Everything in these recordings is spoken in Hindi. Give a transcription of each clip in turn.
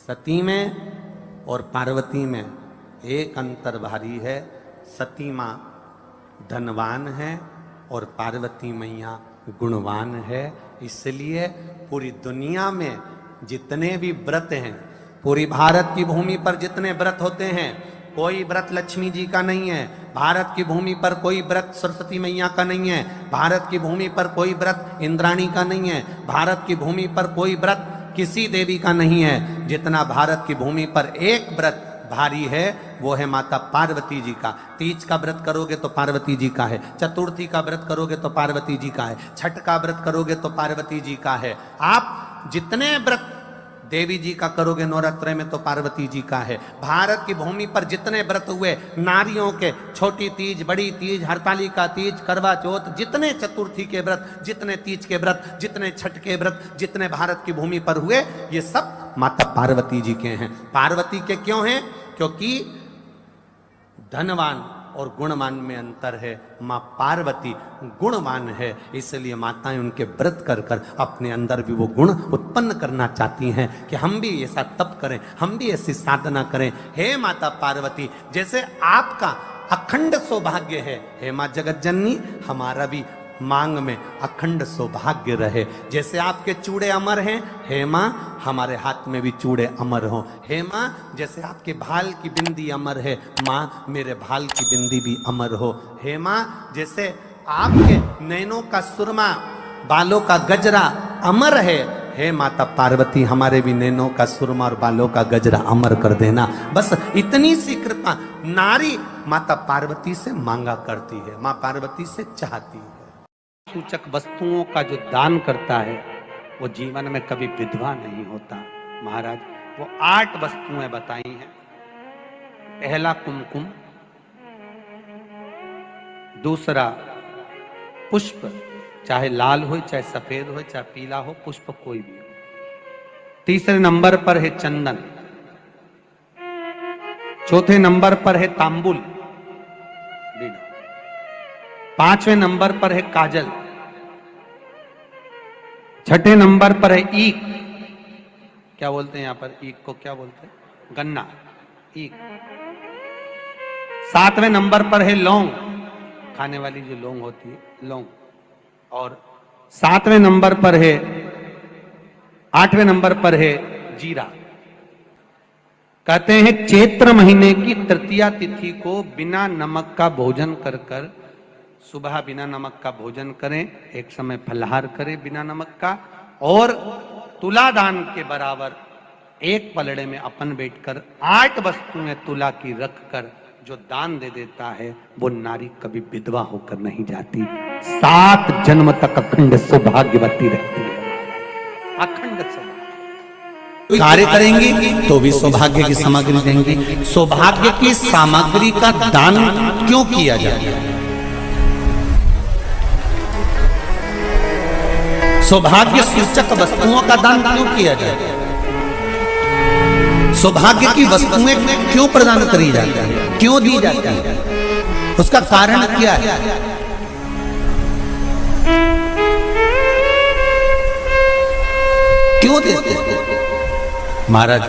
सती में और पार्वती में एक अंतर भारी है। सती माँ धनवान है और पार्वती मैया गुणवान है। इसलिए पूरी दुनिया में जितने भी व्रत हैं, पूरी भारत की भूमि पर जितने व्रत होते हैं, कोई व्रत लक्ष्मी जी का नहीं है। भारत की भूमि पर कोई व्रत सरस्वती मैया का नहीं है। भारत की भूमि पर कोई व्रत इंद्राणी का नहीं है। भारत की भूमि पर कोई व्रत किसी देवी का नहीं है। जितना भारत की भूमि पर एक व्रत भारी है वो है माता पार्वती जी का। तीज का व्रत करोगे तो पार्वती जी का है, चतुर्थी का व्रत करोगे तो पार्वती जी का है, छठ का व्रत करोगे तो पार्वती जी का है। आप जितने व्रत देवी जी का करोगे नवरात्रे में तो पार्वती जी का है। भारत की भूमि पर जितने व्रत हुए नारियों के, छोटी तीज, बड़ी तीज, हरतालिका तीज, करवा चौथ, जितने चतुर्थी के व्रत, जितने तीज के व्रत, जितने छठ के व्रत, जितने भारत की भूमि पर हुए, ये सब माता पार्वती जी के हैं। पार्वती के क्यों हैं? क्योंकि धनवान और गुणवान में अंतर है। माँ पार्वती गुणवान है, इसलिए माताएं उनके व्रत कर कर अपने अंदर भी वो गुण उत्पन्न करना चाहती हैं कि हम भी ऐसा तप करें, हम भी ऐसी साधना करें। हे माता पार्वती, जैसे आपका अखंड सौभाग्य है, हे माँ जगत जननी, हमारा भी मांग में अखंड सौभाग्य रहे। जैसे आपके चूड़े अमर हैं, हे माँ हमारे हाथ में भी चूड़े अमर हो। हे माँ जैसे आपके भाल की बिंदी अमर है, माँ मेरे भाल की बिंदी भी अमर हो। हे माँ जैसे आपके नैनों का सुरमा, बालों का गजरा अमर है, हे माता पार्वती हमारे भी नैनों का सुरमा और बालों का गजरा अमर कर देना। बस इतनी सी कृपा नारी माता पार्वती से मांगा करती है, माँ पार्वती से चाहती है। सूचक वस्तुओं का जो दान करता है वो जीवन में कभी विधवा नहीं होता। महाराज वो 8 वस्तुएं बताई हैं। पहला कुमकुम, दूसरा पुष्प, चाहे लाल हो, चाहे सफेद हो, चाहे पीला हो, पुष्प कोई भी हो। तीसरे नंबर पर है चंदन, चौथे नंबर पर है तांबुल, पांचवें नंबर पर है काजल, छठे नंबर पर है ईख, क्या बोलते हैं यहां पर ईख को, क्या बोलते हैं, गन्ना, ईख। सातवें नंबर पर है लौंग, खाने वाली जो लौंग होती है, लौंग। और सातवें नंबर पर है, 8वें नंबर पर है जीरा। कहते हैं चैत्र महीने की तृतीया तिथि को बिना नमक का भोजन कर कर, सुबह बिना नमक का भोजन करें, एक समय फलाहार करें बिना नमक का, और तुलादान के बराबर एक पलड़े में अपन बैठकर 8 वस्तुएं तुला की रख कर जो दान दे देता है वो नारी कभी विधवा होकर नहीं जाती, 7 जन्म तक अखंड सौभाग्यवती रहती है। अखंड सौभाग्य कार्य करेंगी तो भी सौभाग्य की सामग्री देंगी। सौभाग्य की सामग्री का दान क्यों किया जाता है? सौभाग्य सूचक वस्तुओं का दान क्यों किया जाए? सौभाग्य की वस्तुएं क्यों प्रदान करी जाती है, क्यों दी जाती है? उसका कारण क्या है? क्यों देते हैं? महाराज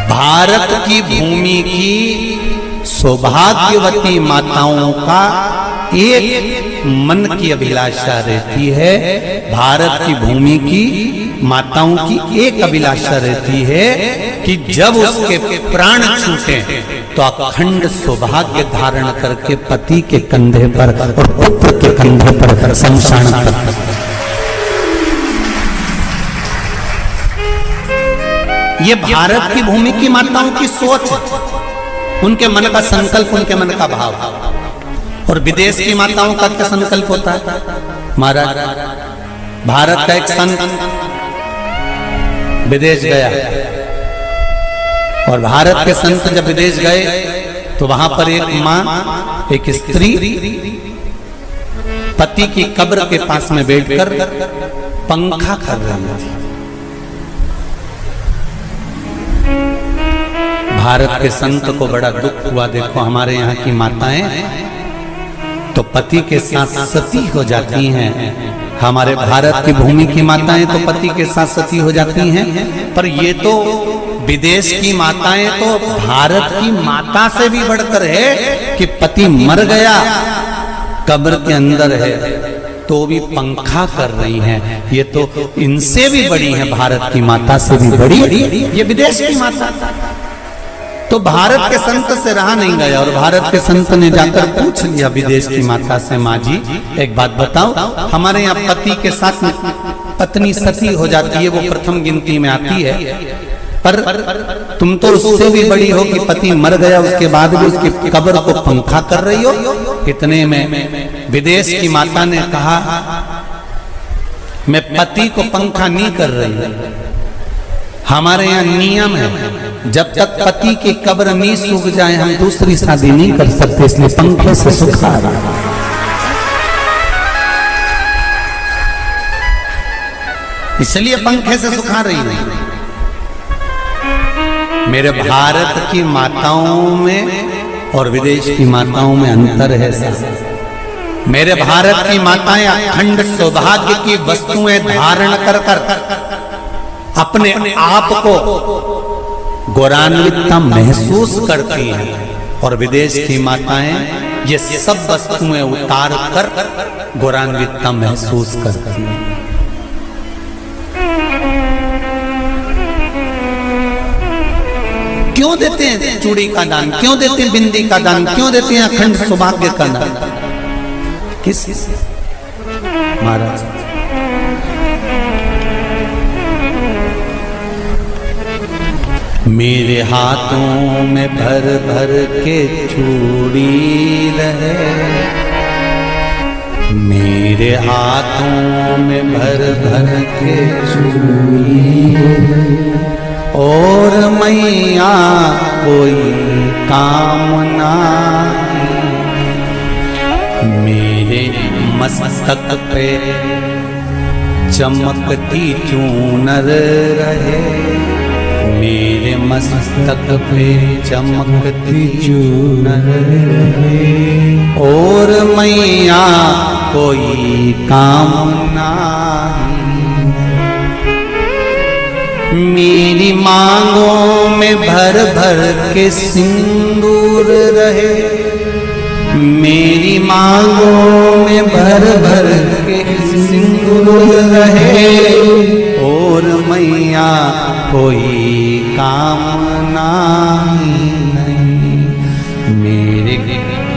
भारत की भूमि की सौभाग्यवती माताओं का एक मन की अभिलाषा रहती है। भारत की भूमि की माताओं की एक अभिलाषा रहती है कि जब उसके प्राण छूटे तो अखंड सौभाग्य धारण करके पति के कंधे पर और पुत्र के कंधे पर शमशान पर। ये भारत की भूमि की माताओं की सोच, उनके मन का संकल्प, उनके मन का भाव। और विदेश की माताओं का क्या संकल्प होता है? महाराज भारत का एक संत विदेश गया और भारत के संत जब विदेश गए तो वहां पर एक मां, एक स्त्री पति की कब्र के पास में बैठकर पंखा कर रही थी। भारत के संत को बड़ा दुख हुआ, देखो हमारे यहाँ की माताएं तो पति के साथ सती हो जाती हैं, हमारे भारत की भूमि की माताएं तो पति के साथ सती हो जाती हैं, पर ये तो विदेश की माताएं तो भारत की माता से भी बढ़कर है कि पति मर गया, कब्र के अंदर है, तो भी पंखा कर रही हैं। ये तो इनसे भी बड़ी है, भारत की माता से भी बड़ी ये विदेश की माता। तो भारत के संत से रहा नहीं गया और भारत के संत ने जाकर पूछ लिया विदेश की माता से, माँ जी एक बात बताओ, हमारे यहाँ पति के साथ पत्नी सती हो जाती है, वो प्रथम गिनती में आती है, पर तुम तो उससे भी बड़ी हो कि पति मर गया उसके बाद भी उसकी कब्र को पंखा कर रही हो। इतने में विदेश की माता ने कहा, मैं पति को पंखा नहीं कर रही, हमारे यहाँ नियम है जब तक पति की कब्र नहीं सूख जाए हम दूसरी शादी नहीं कर सकते, इसलिए पंखे से सुखा रहा। इसलिए पंखे से सुखा रही है। मेरे भारत की माताओं में और विदेश की माताओं में अंतर है साहब। मेरे भारत की माताएं अखंड सौभाग्य की वस्तुएं धारण कर कर अपने आप को गौरवान्वितता महसूस करती हैं और विदेश की माताएं ये सब वस्तुएं उतार कर गौरवान्वितता महसूस करती हैं। क्यों देते हैं चूड़ी का दान, क्यों देते हैं बिंदी का दान, क्यों देते हैं अखंड सौभाग्य का दान? किस महाराज मेरे हाथों में भर भर के चूड़ी रहे, मेरे हाथों में भर भर के चूड़ी और मैया कोई कामना, मेरे मस्तक पे चमकती चूनर रहे, मेरे मस्तक पे चमकती चूनर रहे और मैया कोई कामना, मेरी मांगों में भर भर के सिंदूर रहे, मेरी मांगों में भर भर के सिंदूर रहे और मैया कोई कामना नहीं, मेरे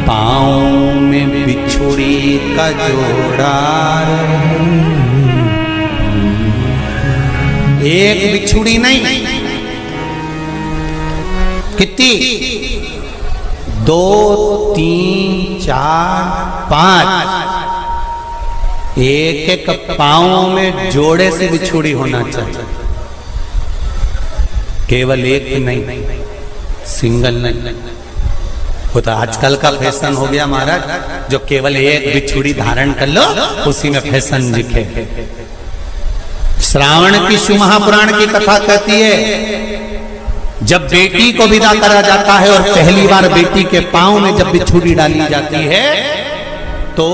पाँव में बिछुड़ी का जोड़ा रहे, एक बिछुड़ी नहीं, कितनी? 2, 3, 4, 5, एक एक पाँव में जोड़े से बिछुड़ी होना चाहिए, केवल एक नहीं, सिंगल नहीं। वो तो आजकल का फैशन हो गया महाराज, जो केवल एक बिछुड़ी धारण कर लो उसी में फैशन दिखे। श्रावण की शिव महापुराण की कथा कहती है जब बेटी को विदा करा जाता है और पहली बार बेटी के पांव में जब बिछुड़ी डाली जाती है तो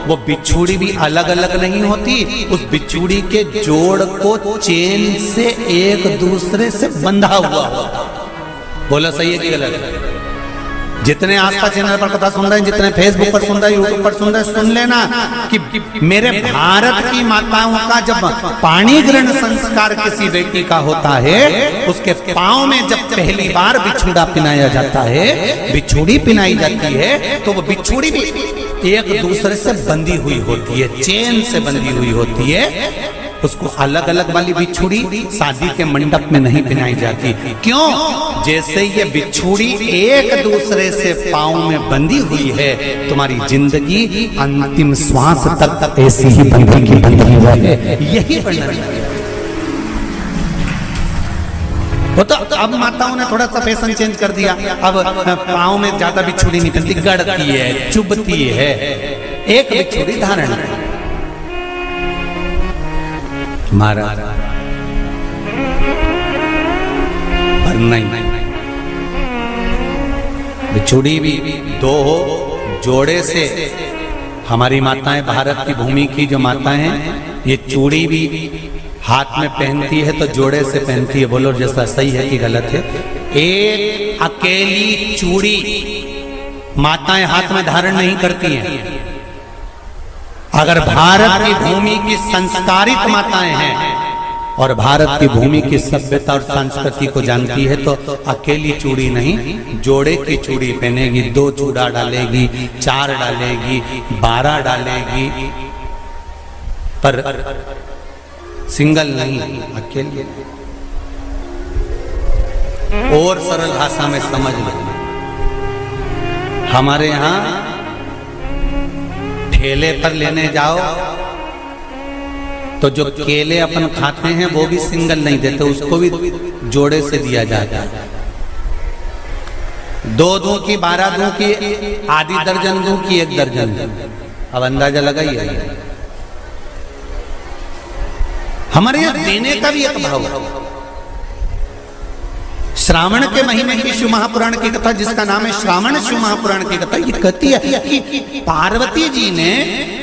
वो बिछुड़ी भी अलग अलग नहीं होती, उस बिछुड़ी के जोड़ को चेन से एक दूसरे से बंधा हुआ होता। बोला सही है कि गलत? जितने आस्था चैनल पर कथा सुन रहे हैं, जितने फेसबुक पर सुन रहे हैं, यूट्यूब पर सुन रहे हैं, सुन लेना कि मेरे भारत की माताओं का जब पाणी ग्रहण संस्कार किसी बेटी का होता है, उसके पांव में जब पहली बार बिछुड़ा पिनाया जाता है, बिछुड़ी पिनाई जाती है, तो वो बिछुड़ी भी एक दूसरे से बंधी हुई होती है, चेन से बंधी हुई होती है। उसको अलग अलग वाली बिछुड़ी शादी के मंडप में नहीं पिनाई जाती। क्यों? जैसे ये बिछुड़ी एक दूसरे से पांव में बंधी हुई है, तुम्हारी जिंदगी अंतिम श्वास तक ऐसी ही बंधी रहे, यही वर्णन है। वो तो अब माताओं ने थोड़ा सा फैशन चेंज कर दिया, अब पांव में ज्यादा बिछुड़ी नहीं पहनती, गड़ती है, चुभती है, एक बिछुड़ी धारण है। महाराज पर नहीं, बिछुड़ी भी दो हो, जोड़े से हमारी माताएं, भारत की भूमि की जो माताएं हैं, ये चूड़ी भी हाथ में पहनती है तो जोड़े से पहनती है। बोलो जैसा सही है कि गलत है? एक अकेली चूड़ी माताएं हाथ में धारण नहीं करती हैं। अगर भारत की भूमि की संस्कारित माताएं हैं और भारत की भूमि की सभ्यता और संस्कृति को जानती है तो अकेली चूड़ी नहीं, जोड़े की चूड़ी पहनेगी, 2 चूड़ा डालेगी, 4 डालेगी, 12 डालेगी, पर सिंगल नहीं, अकेले। और सरल भाषा में समझ लो, हमारे यहां ठेले पर लेने जाओ तो जो केले अपन खाते हैं वो भी सिंगल नहीं देते, उसको भी जोड़े से दिया जाता है। 2 दूं की, 12 दूं की, आधी दर्जन दूं की 1 दर्जन दूं। अब अंदाजा लगाइए। हमारे यहां देने का भी एक भाव है। श्रावण के महीने की शिव महापुराण की कथा, जिसका नाम है श्रावण शिव महापुराण की कथा, ये कहती है कि पार्वती जी ने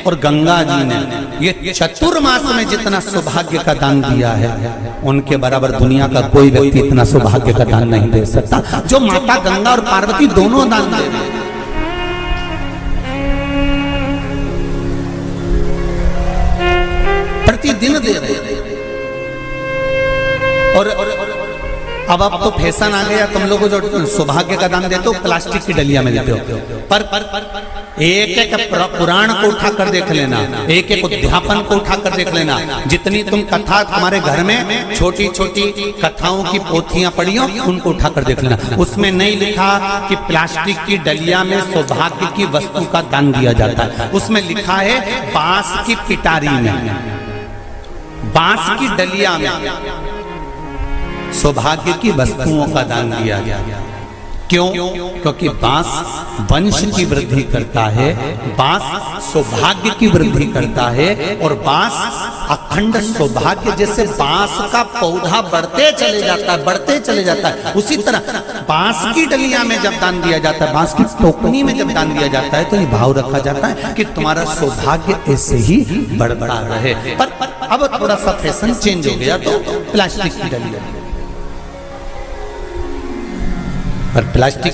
और गंगा जी ने ये चतुर्मास में जितना सौभाग्य का दान दिया है, उनके बराबर दुनिया का कोई व्यक्ति इतना सौभाग्य का दान नहीं दे सकता जो माता गंगा और पार्वती दोनों दान दे रहे हैं। प्रतिदिन दे रहे हैं। और अब तो फैशन आ गया, तुम लोगों जो सौभाग्य का दान देते हो प्लास्टिक की डलिया में देते हो, पर एक एक पुराण को उठा कर देख लेना, एक एक उद्यापन को उठा कर देख लेना। जितनी तुम कथा तुम्हारे घर में छोटी छोटी कथाओं की पोथियां पड़ी हो, उनको उठा कर देख लेना। उसमें नहीं लिखा कि प्लास्टिक की डलिया में सौभाग्य की वस्तु का दान दिया जाता है। उसमें लिखा है बांस की पिटारी में, बांस की डलिया में सौभाग्य की वस्तुओं का दान दिया गया। क्यों? क्योंकि बांस वंश की वृद्धि करता है, बांस सौभाग्य की वृद्धि करता है, और बांस अखंड सौभाग्य। जैसे बांस का पौधा बढ़ते चले जाता है, बढ़ते चले जाता है, उसी तरह बांस की डलिया में जब दान दिया जाता है, बांस की टोकनी में जब दान दिया जाता है, तो ये भाव रखा जाता है कि तुम्हारा सौभाग्य ऐसे ही बढ़ता रहे। पर अब थोड़ा सा फैशन चेंज हो गया तो प्लास्टिक की डलिया, पर प्लास्टिक